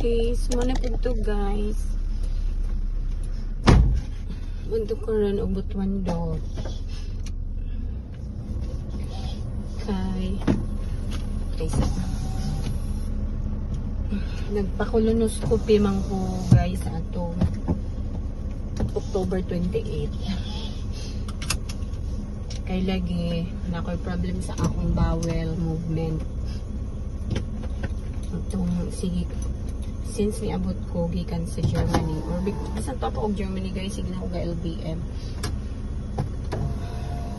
Okay, sumana po ito guys. Bunto ko rin ubot wando. Kaysa nagpa-colonoscopy man ko guys sa ato October 28. Kay lagi na ako'y problem sa akong bowel movement. Itong sige, since niabot ko gikan sa Germany or bisan to ako og Germany guys, sige na ko ga LBM.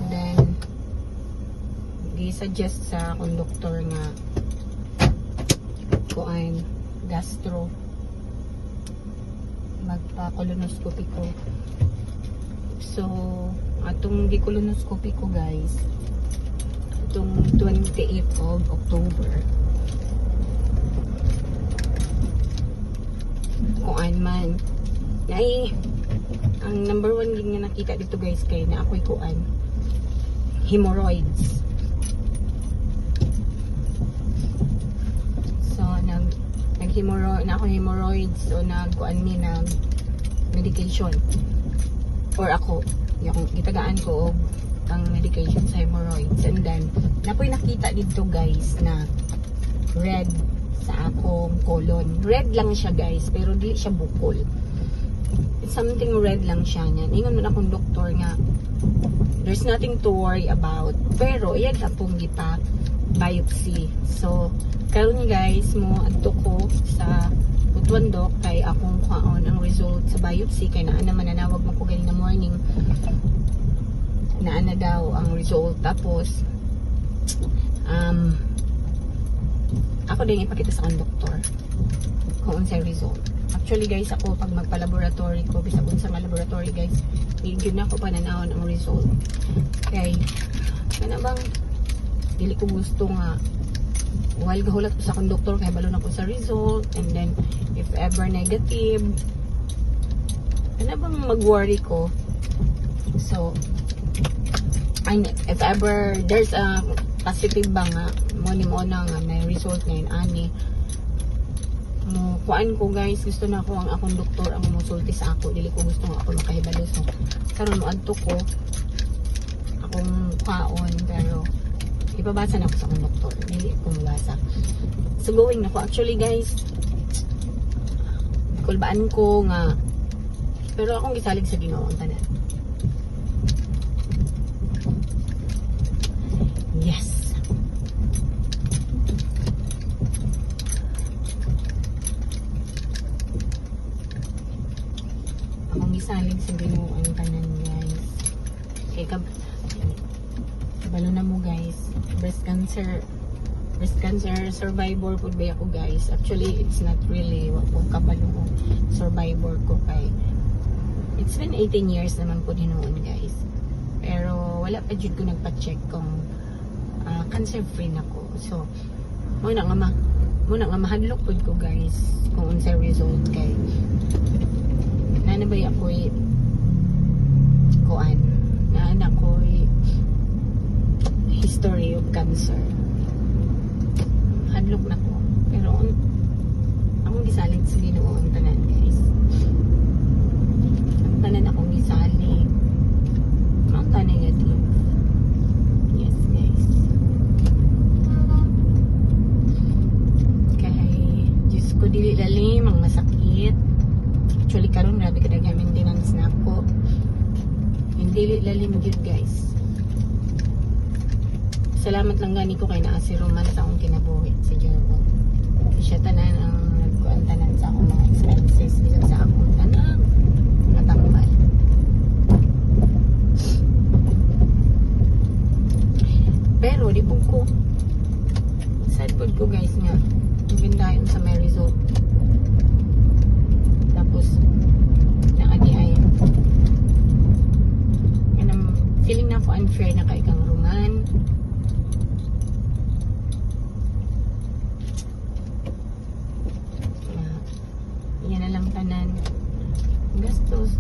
Then gi-suggest sa akong doktor nga kuan gastro magpa-colonoscopy ko. So atong gi-colonoscopy ko guys itong 28th of October. Kuan man ay ang number 1 gid nga nakita dito guys kay na ako'y kuan hemorrhoids. So hemorrhoids so nagkuan mi nag medication or ako yung gitagaan ko og ang medication sa hemorrhoids, and then napoy nakita dito guys na red sa akong colon. Red lang siya guys, pero dili siya bukol. It's something red lang siya niyan. Ingon man akong doktor nga there's nothing to worry about. Pero iyag akong gipa biopsy. So karon guys mo adto ko sa Butuan Doc kay akong kuhaon ang result sa biopsy kay naa naman nanawag mo ko galing na morning. Naa na daw ang result, tapos ako din ipakita sa akong doktor kung unsay result. Actually guys, ako pag magpa-laboratory ko, bisag unsa nga laboratory guys, hindi na ako pananawon ang result. Kay kana bang dili ko gusto nga while gahulat ko sa akong doktor kay balon ako sa result, and then if ever negative kana bang mag-worry ko. So if ever there's a positive ba nga mo na nga may result ngayon ani mo kuan ko guys, gusto na ako ang akong doktor ang musulti sa ako, dili ko gusto nga ako makahibalo. So karon mo adto ko akong kaon, pero ipabasa na ako sa akong doktor, dili ko mabasa. So going na ko actually guys, kulbaan ko nga pero akong gisalig sa Ginoo ang tanan. Yes. Akong gisalig sa Ginoo ang tanan guys. Kay kabalo na mo guys. Breast cancer survivor pud ba ako guys. Actually it's not really wa ko kabalo ko survivor ko kay it's been 18 years naman po hinuon guys. Pero wala pa jud ko nagpa-check kung cancer free na ko. So muna nga mahadlok pud ko guys kung unsay result kay nanabay ako kuan na anak ko history of cancer. Hadlok na ko, pero akong gisalig sa Ginoo ang tanan guys. Ang tanan akong gisalig ang tanan negative. Yes guys. Kay Diyos ko dili lalim ang masakit. Actually karon grabe ka daghang maintenance na ako. Hindi lalim gyud guys. Salamat lang gani ko kay naa si Roman sa akong kinabuhi sa Germany. Siya tanan ang nagkuan tanan sa akong mga expenses bisan sa akong tanan natambal. Pero di po ko sad pod ko guys nga gindayon sa may result. Tapos naadiay and feeling na ako unfair na kay kang Roman. Yan na lang tanan gastos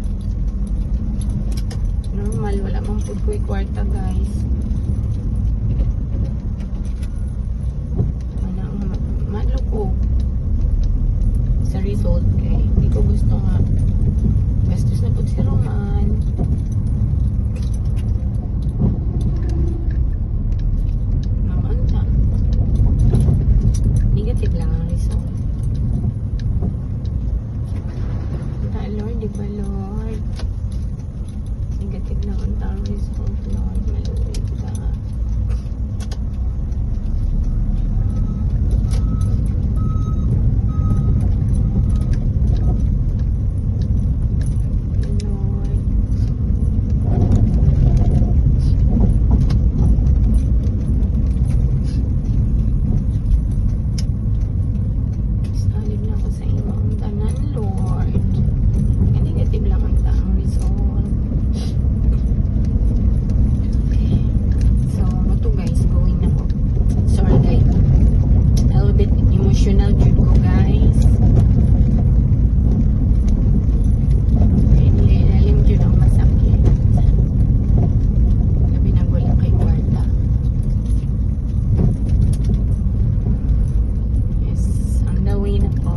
normal, wala mang food ko kwarta guys. Madlo ko sa result kay hindi ko gusto nga gastos na po si Roman. Mamanta. Negative lang ang result. Lord, di ba Lord? Negative lang ang result, Lord. Maluwid ka. Emotional jud ko guys. Lalim jud ang masakit. Labi na wala kay kwarta. Yes, on the way na po.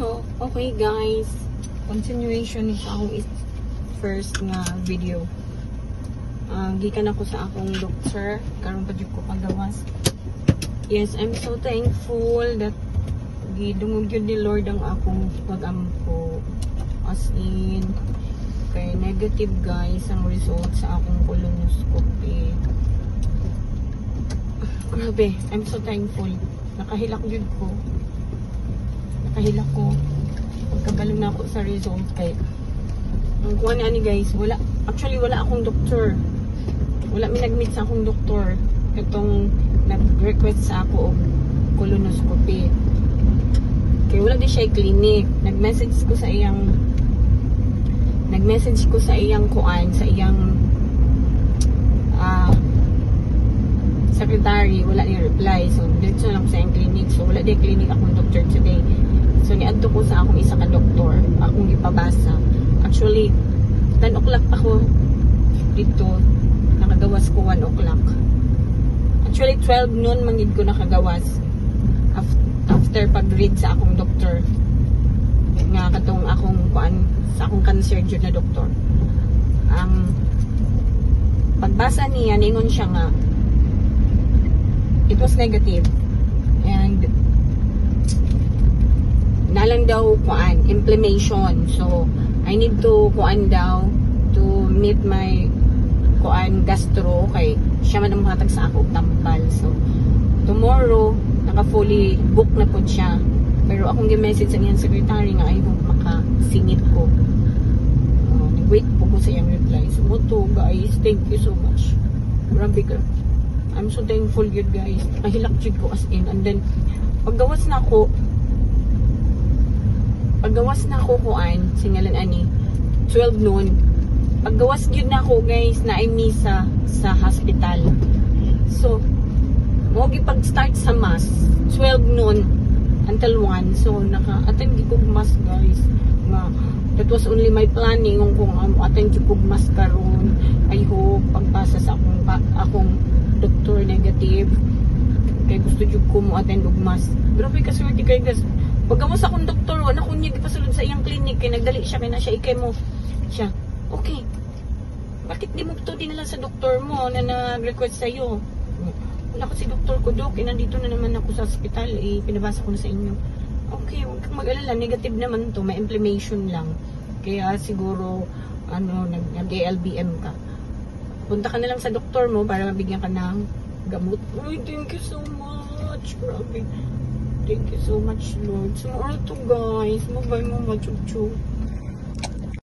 So, okay guys, continuation ito akong first nga video. Gikan ako sa akong doctor, karon pa jud ko pagawas. Yes, I'm so thankful that gidungog yun ni Lord ang akong pag-ampo. As in, kay negative guys ang result sa akong colonoscopy. Grabe, I'm so thankful. Nakahilak yun ko. Nakahilak ko. Pagkabalo na ako sa result kay ang kuha na ni guys, wala, actually wala akong doktor. Wala may nag-meet sa akong doktor. Itong nag-request sa ako og colonoscopy. Kaya wala di siya clinic. Nag-message ko sa iyang kuan, sa iyang secretary, wala ni reply. So, dito lang sa iyang clinic. So, wala di clinic akong doctor today. So, niadto ko sa akong isa ka doktor. Akong ipabasa. Actually, 10 o'clock ako dito. Nakagawas ko 1 o'clock. Actually, 12 noon mangid ko nakagawas. After pag-read sa akong doktor. Nga katong akong kuan, sa akong cancer jud na doktor. Ang pagbasa niya, ningon siya nga, it was negative. And nalang daw kuan, inflammation. So, I need to kuan daw to meet my kuan gastro kay siya man ang mahatag sa ako tampal. So, tomorrow naka-fully book na po siya. Pero akong gi-message sa iyang secretary nga I hope makasingit ko. Wait po ko sa iyang reply. So, to guys, thank you so much. Grabe ka. I'm so thankful yun guys. Nakahilak jud ko as in. And then, paggawas na ako kuan, singalan ani, 12 noon. Paggawas yun na ako guys, na ay misa sa hospital. So, mogi pag-start sa mass, 12 noon until 1. So, naka-attend ko mass guys. That was only my planning kung attend ko mass karon. I hope pagpasa sa akong doktor negative. Kaya gusto jud ko mo attend og mass. Grabe ka swerte kay guys. Pagkamas akong doktor, wala ko niya ipasulod sa iyang clinic. Kaya nagdali siya, kaya na siya ikay mo. Siya, okay. Bakit di mo ito din na lang sa doktor mo na nag-request sa'yo? Wala ko si doktor ko, Dok. Nandito na naman ako sa hospital. Pinabasa ko na sa inyo. Okay, huwag kang mag-alala. Negative naman to. May inflammation lang. Kaya siguro, nag-ALBM ka. Punta ka na lang sa doktor mo para mabigyan ka ng gamot. Uy, thank you so much. Grabe. Thank you so much, Lord. Tomorrow to guys. Mabay mo, machuchu.